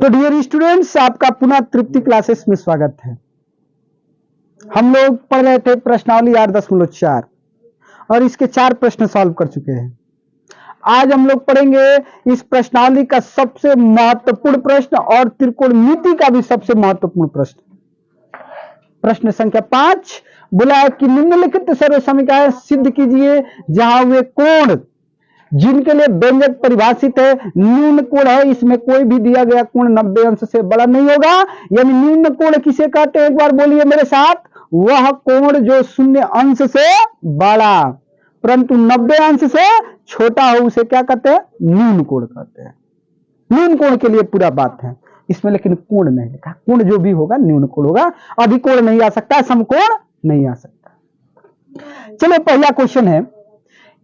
तो dear students, आपका पुनः तृप्ति क्लासेस में स्वागत है। हम लोग पढ़ रहे थे प्रश्नावली 8.4 और इसके 4 प्रश्न सॉल्व कर चुके हैं। आज हम लोग पढ़ेंगे इस प्रश्नावली का सबसे महत्वपूर्ण प्रश्न और त्रिकोणमिति का भी सबसे महत्वपूर्ण प्रश्न। प्रश्न संख्या 5 बोला है कि निम्नलिखित सर्व समीकरण सिद्ध कीजिए जहां वे कोण जिनके लिए व्यंजक परिभाषित है न्यून कोण है, इसमें कोई भी दिया गया कोण 90 अंश से बड़ा नहीं होगा। यानी न्यून कोण किसे कहते हैं, एक बार बोलिए मेरे साथ, वह कोण जो 0 अंश से बड़ा परंतु 90 अंश से छोटा हो उसे क्या कहते हैं, न्यून कोण कहते हैं। न्यून कोण के लिए पूरा बात है इसमें, लेकिन कोण नहीं लिखा। कोण जो भी होगा न्यून कोण होगा, अधिकोण नहीं आ सकता, समकोण नहीं आ सकता। चलो पहला क्वेश्चन है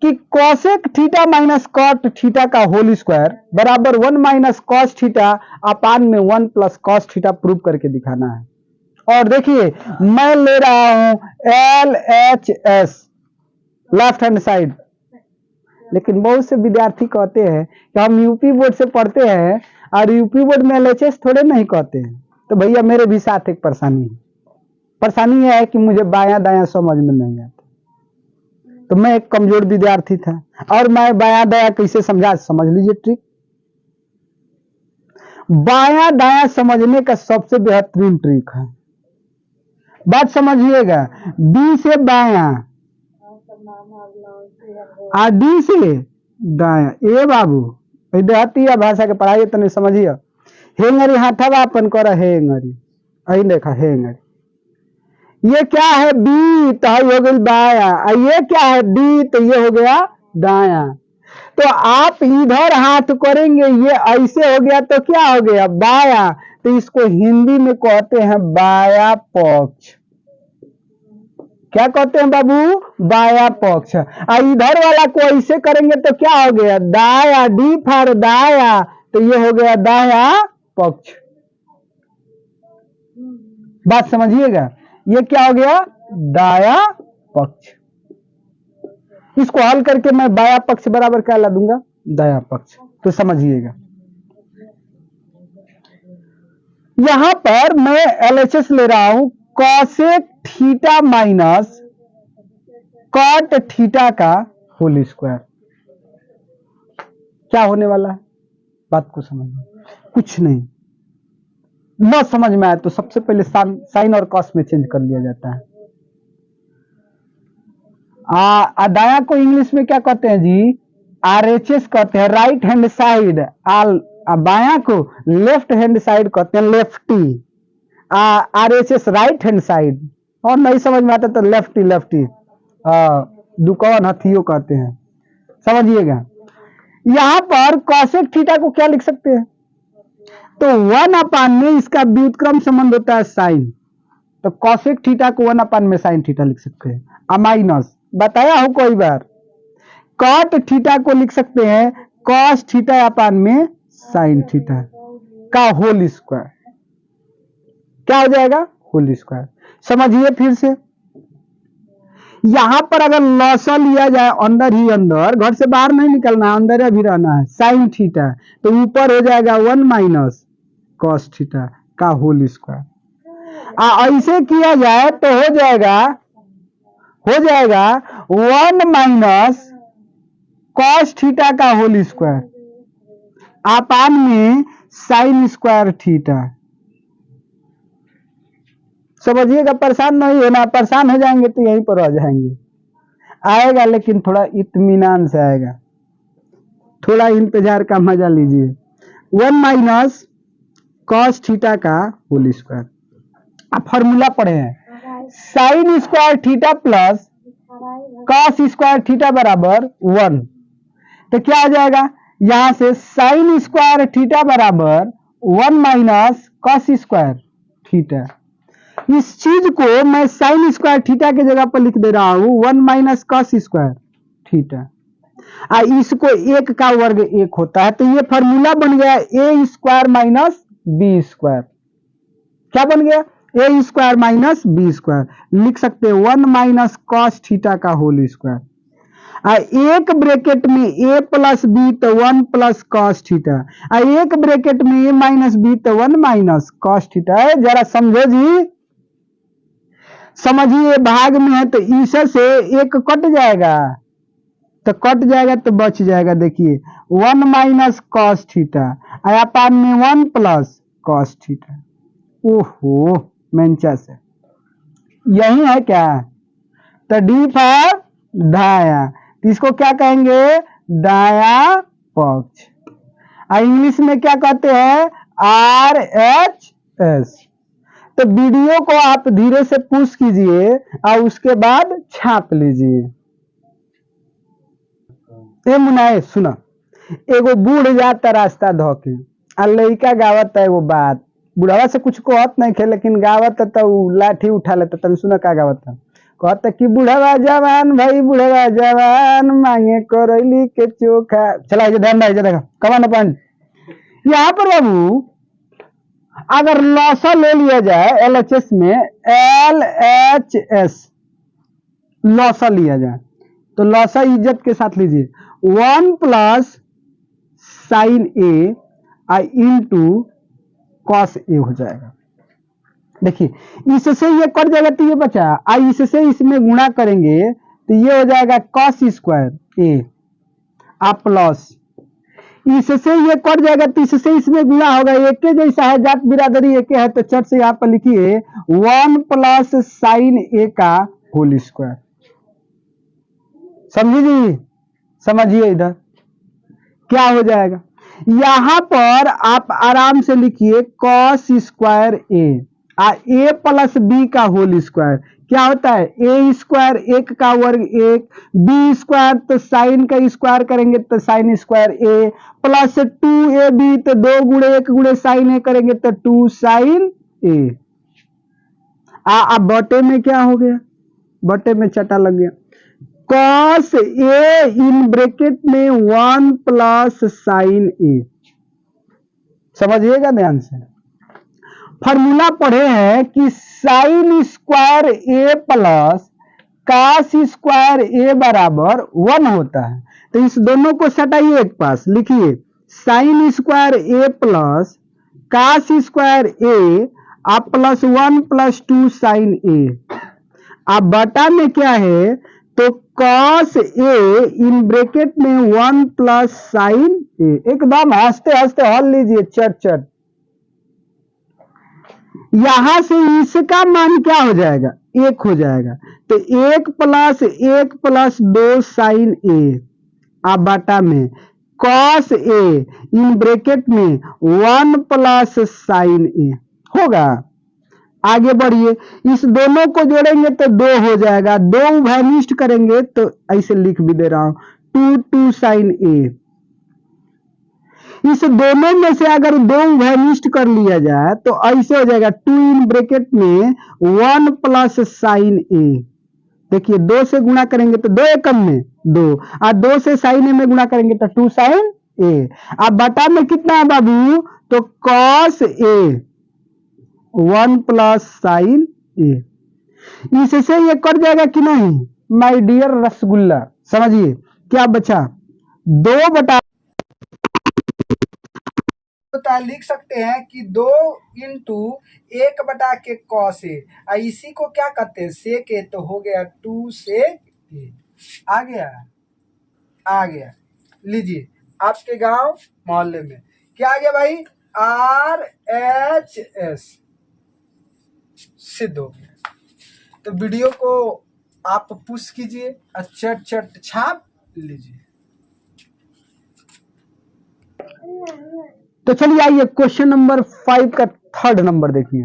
कि cosec theta minus cot theta का होल स्क्वायर बराबर 1 माइनस कॉस थीटा अपान में 1 प्लस कॉस थीटा प्रूव करके दिखाना है। और देखिए मैं ले रहा हूं LHS लेफ्ट हैंड साइड, लेकिन बहुत से विद्यार्थी कहते हैं कि हम यूपी बोर्ड से पढ़ते हैं और यूपी बोर्ड में LHS थोड़े नहीं कहते हैं। तो भैया मेरे भी साथ एक परेशानी है कि मुझे बायां दायां समझ में नहीं आता। तो मैं एक कमजोर विद्यार्थी था और मैं बायां दायां कैसे समझा, समझ लीजिए ट्रिक। बायां दायां समझने का सबसे बेहतरीन ट्रिक है, बात समझिएगा। डी से बायां और डी से दायां, ए बाबू देहाती भाषा के पढ़ाई तो नहीं समझिए। हेंगरी हाथवा अपन कर हेंगरी, अही देखा हेंगरी। ये क्या है बी, तो हो गई बाया, ये क्या है डी, तो ये हो गया दाया। तो आप इधर हाथ करेंगे, ये ऐसे हो गया तो क्या हो गया बाया। तो इसको हिंदी में कहते हैं बाया पक्ष। क्या कहते हैं बाबू, बाया पक्ष। और इधर वाला को ऐसे करेंगे तो क्या हो गया दाया, डी फॉर दाया, तो ये हो गया दाया पक्ष। बात समझिएगा, ये क्या हो गया दाया पक्ष। इसको हल करके मैं बाया पक्ष बराबर क्या ला दूंगा, दाया पक्ष। तो समझिएगा यहां पर मैं LHS ले रहा हूं cosec theta minus cot theta का होल स्क्वायर। क्या होने वाला है, बात को समझिए। कुछ नहीं, न समझ में आए तो सबसे पहले साइन और कॉस में चेंज कर लिया जाता है। दाया को इंग्लिश में क्या कहते हैं जी, RHS कहते हैं, राइट हैंड साइड। बाया को लेफ्ट हैंड साइड कहते हैं, lefty. RHS right hand side, और नहीं समझ में आता तो लेफ्टी दुकान हथियो कहते हैं। समझिएगा यहां पर कॉसेक थीटा को क्या लिख सकते हैं, तो 1 अपान में इसका व्युत्क्रम संबंध होता है साइन, तो कॉसेक थीटा को 1 अपान में साइन थीटा लिख सकते हैं। माइनस बताया हो कई बार, कॉट थीटा को लिख सकते हैं कॉस थीटा अपान में साइन थीटा का होल स्क्वायर। क्या हो जाएगा, होल स्क्वायर। समझिए फिर से, यहां पर अगर लॉसा लिया जाए अंदर ही अंदर, घर से बाहर नहीं निकलना, अंदर भी रहना है, साइन थीटा, तो ऊपर हो जाएगा 1 माइनस कॉस थीटा का होल स्क्वायर। ऐसे किया जाए तो हो जाएगा 1 माइनस कॉस थीटा का होल स्क्वायर अपान में साइन स्क्वायर थीटा। समझिएगा, परेशान नहीं होना, परेशान हो जाएंगे तो यहीं पर आ जाएंगे। आएगा लेकिन थोड़ा इत्मीनान से आएगा, थोड़ा इंतजार का मजा लीजिए। 1 माइनस कॉस थीटा का होल स्क्वायर। आप फॉर्मूला पढ़े हैं, sign square theta plus cos square theta बराबर 1। तो क्या हो जाएगा, यहां से साइन स्क्वायर थीटा बराबर 1 माइनस कॉस स्क्वायर थीटा। इस चीज को मैं साइन स्क्वायर थीटा की जगह पर लिख दे रहा हूं 1 माइनस कॉस स्क्वायर थीटा। इसको 1 का वर्ग 1 होता है, तो ये फॉर्मूला बन गया a square minus B square. क्या बन गया, a square minus B square. लिख सकते हैं 1 माइनस कॉस थीटा का होल स्क्वायर। एक ब्रैकेट में ए प्लस बी तो 1 प्लस कॉस थीटा, एक ब्रैकेट में ए माइनस बी तो 1 माइनस कॉस थीटा है। जरा समझो जी, समझिए भाग में है तो इससे से एक कट जाएगा, तो कट जाएगा तो बच जाएगा। देखिए 1 माइनस कॉस थीटा अपान में 1 प्लस कॉस थीटा। ओहो मेंचा से यही है क्या? तो डी फॉर दाया, तो इसको क्या कहेंगे? दाया पक्ष। इंग्लिश में क्या कहते हैं? RHS। तो वीडियो को आप धीरे से पुश कीजिए और उसके बाद छाप लीजिए। ए मुनाए सुना, एगो बूढ़ जाता रास्ता धोके आ लइका गावत है। वो बात बुढ़ावा से कुछ कहत नहीं खे, लेकिन गावत तो लाठी उठा लेता। तन सुना का गावत है? कहता कि बुढ़ावा जवान भाई, बुढ़ावा जवान मांगे करैली के चोखा। चला ध्यान देखा कमान पॉइंट यहाँ पर बाबू। अगर लॉसा ले लिया जाए LHS में, LHS लॉसा लिया जाए तो लॉसा इज्जत के साथ लीजिए 1 plus sign A into cos A हो जाएगा। देखिए इससे ये कट जाएगा तो ये बचा, इससे इसमें गुणा करेंगे तो ये हो जाएगा कॉस स्क्वायर ए प्लस इससे ये कट जाएगा तो इससे इसमें गुणा होगा। एक के जैसा है, जात बिरादरी एक है, तो चट से यहाँ पर लिखिए 1 प्लस साइन ए का होल स्क्वायर। समझिए जी, समझिए इधर क्या हो जाएगा। यहां पर आप आराम से लिखिए कॉस स्क्वायर ए प्लस बी का होल स्क्वायर। क्या होता है? ए स्क्वायर 1 का वर्ग 1, बी स्क्वायर तो साइन का स्क्वायर करेंगे तो साइन स्क्वायर ए, प्लस 2ab तो 2 गुणे 1 गुणे साइन ए करेंगे तो 2 साइन ए। अब बटे में क्या हो गया? बटे में चटा लग गया। कॉस ए इन ब्रैकेट में 1 प्लस साइन ए। समझिएगा ध्यान से, फॉर्मूला पढ़े हैं कि साइन स्क्वायर ए प्लस कास स्क्वायर ए बराबर 1 होता है। तो इस दोनों को सटाइए एक पास, लिखिए साइन स्क्वायर ए प्लस कास स्क्वायर ए आप प्लस 1 प्लस 2 साइन ए। अब बटा में क्या है? तो कॉस ए इन ब्रैकेट में 1 प्लस साइन ए। एकदम हंसते हंसते हल लीजिए चट चट। यहां से इसका मान क्या हो जाएगा? 1 हो जाएगा। तो 1 प्लस 2 साइन ए अब बटा में कॉस ए इन ब्रैकेट में 1 प्लस साइन ए होगा। आगे बढ़िए, इस दोनों को जोड़ेंगे तो 2 हो जाएगा, 2 उभयनिष्ठ करेंगे तो ऐसे लिख भी दे रहा हूं 2 साइन ए। इस दोनों में से अगर 2 उभयनिष्ठ कर लिया जाए तो ऐसे हो जाएगा 2 इन ब्रैकेट में 1 प्लस साइन ए। देखिए 2 से गुणा करेंगे तो 2 एकम में 2 और 2 से साइन ए में गुणा करेंगे तो 2 साइन ए। अब बटा में कितना है बाबू? तो कॉस ए 1 प्लस साइन ए। इससे ये कट जाएगा कि नहीं माय डियर रसगुल्ला? समझिए क्या बचा? 2 बटा लिख सकते हैं कि 2 इंटू 1 बटा के कॉस ए, इसी को क्या कहते हैं? सेक ए। तो हो गया 2 सेक ए। आ गया लीजिए आपके गांव मोहल्ले में क्या आ गया भाई? RHS सिद्ध हो गया। तो वीडियो को आप पुश कीजिए और चट चट छाप लीजिए। तो चलिए आइए क्वेश्चन नंबर 5 का थर्ड नंबर देखिए।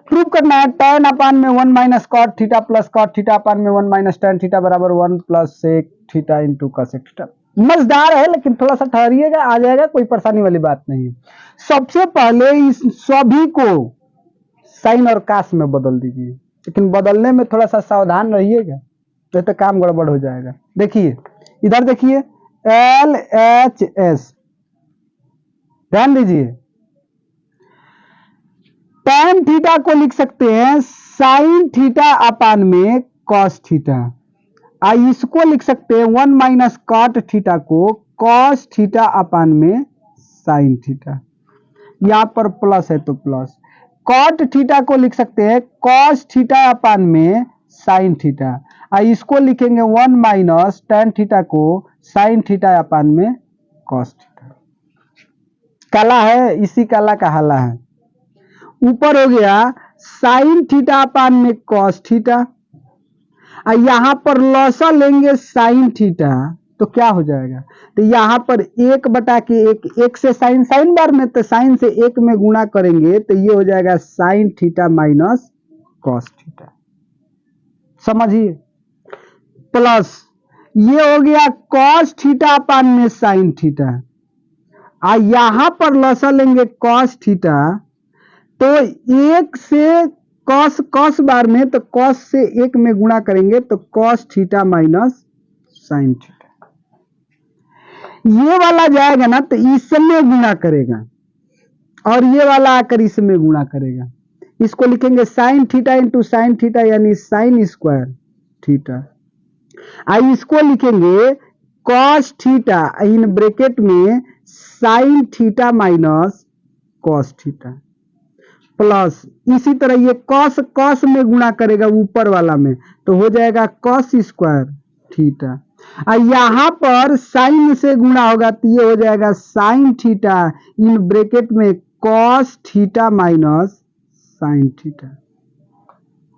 प्रूव करना है tan अपान में 1 minus cot theta plus cot theta upon में 1 माइनस tan थीटा बराबर 1 plus sec theta into cosec theta. मजेदार है लेकिन थोड़ा सा ठहरिएगा, आ जाएगा, कोई परेशानी वाली बात नहीं है। सबसे पहले इस सभी को साइन और कास में बदल दीजिए, लेकिन बदलने में थोड़ा सा सावधान रहिएगा, नहीं तो काम गड़बड़ हो जाएगा। देखिए इधर देखिए LHS, ध्यान दीजिए tan थीटा को लिख सकते हैं साइन थीटा अपान में कॉस थीटा। इसको लिख सकते हैं 1 माइनस कॉट थीटा को कॉस थीटा अपान में साइन थीटा, यहां पर प्लस है तो प्लस। कॉट थीटा को लिख सकते हैं कॉस थीटा अपान में साइन थीटा, इसको लिखेंगे 1 माइनस टेन थीटा को साइन थीटा अपान में कॉस थीटा। काला है, इसी काला का हाला है। ऊपर हो गया साइन थीटा अपान में कॉस थीटा, यहां पर लॉसा लेंगे साइन थीटा तो क्या हो जाएगा, तो यहां पर 1/1, एक से साइन, साइन बार में तो साइन से 1 में गुणा करेंगे तो ये हो जाएगा sine theta minus cos theta, समझिए। प्लस ये हो गया कॉस थीटा अपान में साइन थीटा, यहां पर लॉसा लेंगे कॉस थीटा तो 1 से कॉस, कॉस बार में तो कॉस से 1 में गुणा करेंगे तो cos theta minus sine theta. ये वाला जाएगा ना तो इसमें गुणा करेगा और ये वाला आकर इसमें गुणा करेगा, इसको लिखेंगे sign theta into sine theta यानी साइन स्क्वायर थीटा। इसको लिखेंगे कॉस थीटा इन ब्रैकेट में sine theta minus cos theta, plus इसी तरह ये कॉस कॉस में गुणा करेगा ऊपर वाला में तो हो जाएगा कॉस स्क्वायर थीटा, यहां पर साइन से गुणा होगा तो ये हो जाएगा साइन थीटा इन ब्रैकेट में cos theta minus sine theta.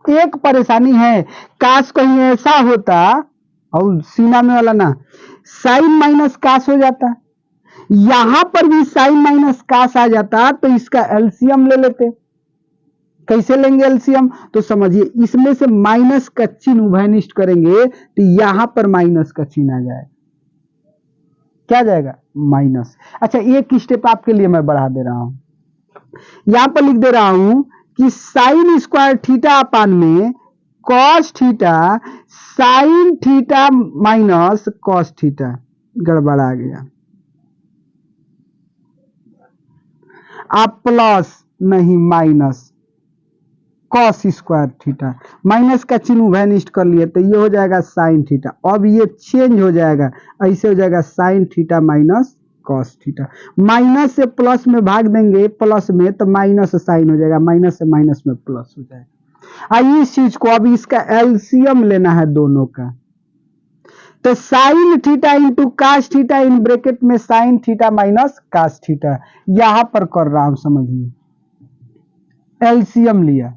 एक परेशानी है, काश कहीं ऐसा होता और सीना में वाला ना साइन माइनस काश हो जाता, यहां पर भी साइन माइनस काश आ जाता तो इसका एलसीएम ले लेते। कैसे लेंगे एलसीएम, तो समझिए इसमें से माइनस का चिन्ह उभयनिष्ठ करेंगे तो यहां पर माइनस का चिन्ह आ जाएगा, क्या जाएगा माइनस। अच्छा एक स्टेप आपके लिए मैं बढ़ा दे रहा हूं, यहां पर लिख दे रहा हूं कि साइन स्क्वायर थीटा अपान में cos theta sine theta minus cos theta, गड़बड़ आ गया, आप प्लस नहीं minus cos square theta, minus का चिन्ह उभयनिष्ठ कर लिए तो ये हो जाएगा साइन थीटा, अब ये चेंज हो जाएगा, ऐसे हो जाएगा sine theta minus cos theta, minus से प्लस में भाग देंगे प्लस में तो माइनस साइन हो जाएगा, माइनस से माइनस में प्लस हो जाएगा। इस चीज को अब इसका एलसीएम लेना है दोनों का, तो sine theta into cos theta इन ब्रैकेट में sine theta minus cos theta, यहां पर कर रहा हूं समझिए, एलसीएम लिया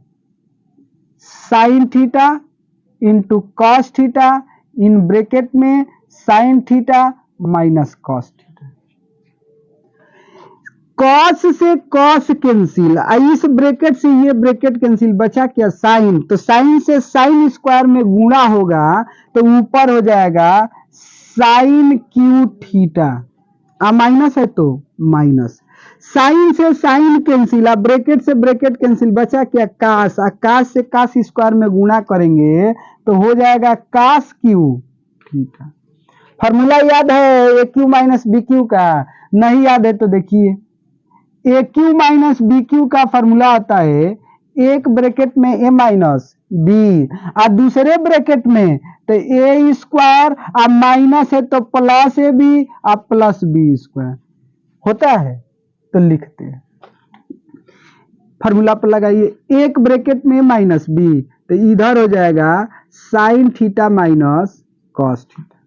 sine theta into cos theta इन ब्रैकेट में sine theta minus cos theta, cos से कॉस कैंसिल, इस ब्रैकेट से ये ब्रैकेट कैंसिल, बचा क्या साइन, तो साइन से साइन स्क्वायर में गुणा होगा तो ऊपर हो जाएगा साइन क्यू थीटा, माइनस है तो माइनस, साइन से साइन कैंसिल, ब्रैकेट से ब्रैकेट कैंसिल, बचा क्या कास, कास से कास स्क्वायर में गुणा करेंगे तो हो जाएगा कास क्यू थीटा। फॉर्मूला याद है ए क्यू माइनस बी क्यू का, नहीं याद है तो देखिए ए क्यू माइनस बी क्यू का फॉर्मूला आता है एक ब्रैकेट में ए माइनस बी और दूसरे ब्रैकेट में तो ए स्क्वायर और माइनस है तो प्लस ए बी और प्लस बी स्क्वायर होता है, तो लिखते हैं फॉर्मूला पर लगाइए एक ब्रैकेट में माइनस बी तो इधर हो जाएगा sine theta minus cos theta,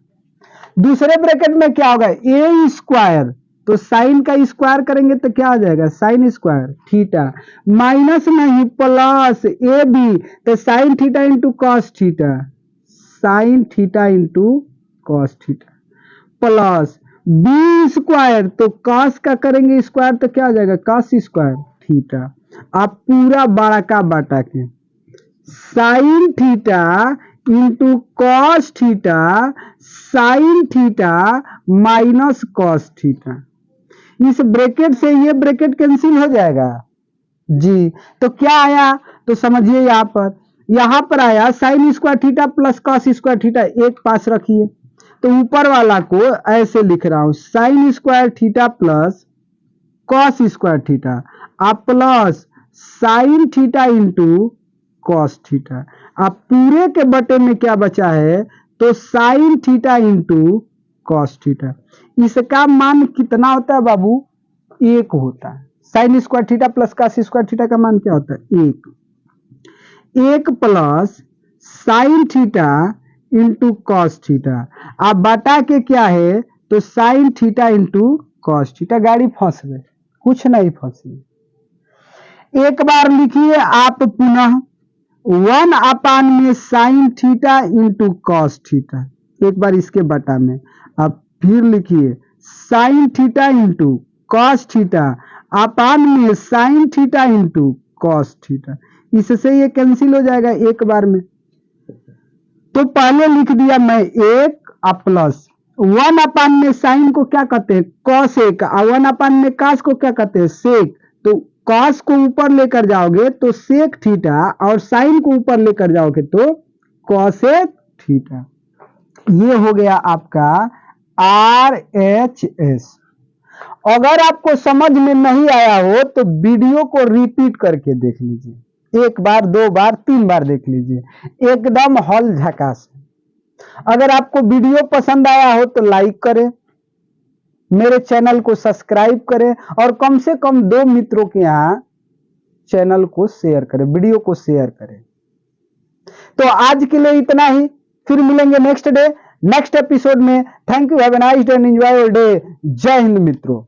दूसरे ब्रैकेट में क्या होगा ए स्क्वायर तो साइन का स्क्वायर करेंगे तो क्या हो जाएगा साइन स्क्वायर थीटा माइनस नहीं प्लस ए बी तो sine theta into cos theta, sine theta into cos theta plus b square तो कॉस का करेंगे स्क्वायर तो क्या हो जाएगा कॉस स्क्वायर थीटा, आप पूरा बड़ा का बाटा के sign theta into cos theta sine theta minus cos theta, इस ब्रैकेट से ये ब्रैकेट कैंसिल हो जाएगा जी, तो क्या आया तो समझिए यहां पर आया sign square theta plus cos square theta, एक पास रखिए तो ऊपर वाला को ऐसे लिख रहा हूं sine square theta plus cos square theta आप plus sine theta into cos theta, अब पूरे के बटे में क्या बचा है तो sine theta into cos theta. इसका मान कितना होता है बाबू? 1 होता है। Sine square theta plus cos square theta का मान क्या होता है? 1। 1 plus sine theta into cos theta. अब बटा के क्या है? तो sine theta into cos theta. गाड़ी फंस गई, कुछ नहीं फंसी। एक बार लिखिए आप पुनः 1 में sine theta into cos theta, एक बार इसके बटा में। अब फिर लिखिए sine theta into cos theta upon में sine theta into cos theta. इससे ये कैंसिल हो जाएगा एक बार में। तो पहले लिख दिया मैं 1 प्लस 1 में साइन को क्या कहते हैं? कॉसेक। 1 में कॉस को क्या कहते हैं? सेक। तो कॉस को ऊपर लेकर जाओगे तो सेक थीटा, और साइन को ऊपर लेकर जाओगे तो कॉसेक थीटा। ये हो गया आपका RHS। अगर आपको समझ में नहीं आया हो तो वीडियो को रिपीट करके देख लीजिए, 1 बार 2 बार 3 बार देख लीजिए, एकदम हॉल झकास। अगर आपको वीडियो पसंद आया हो तो लाइक करें, मेरे चैनल को सब्सक्राइब करें, और कम से कम 2 मित्रों के यहाँ चैनल को शेयर करें, वीडियो को शेयर करें। तो आज के लिए इतना ही, फिर मिलेंगे नेक्स्ट एपिसोड में। Thank you, have a nice day and enjoy your day. जय हिंद मित्रों।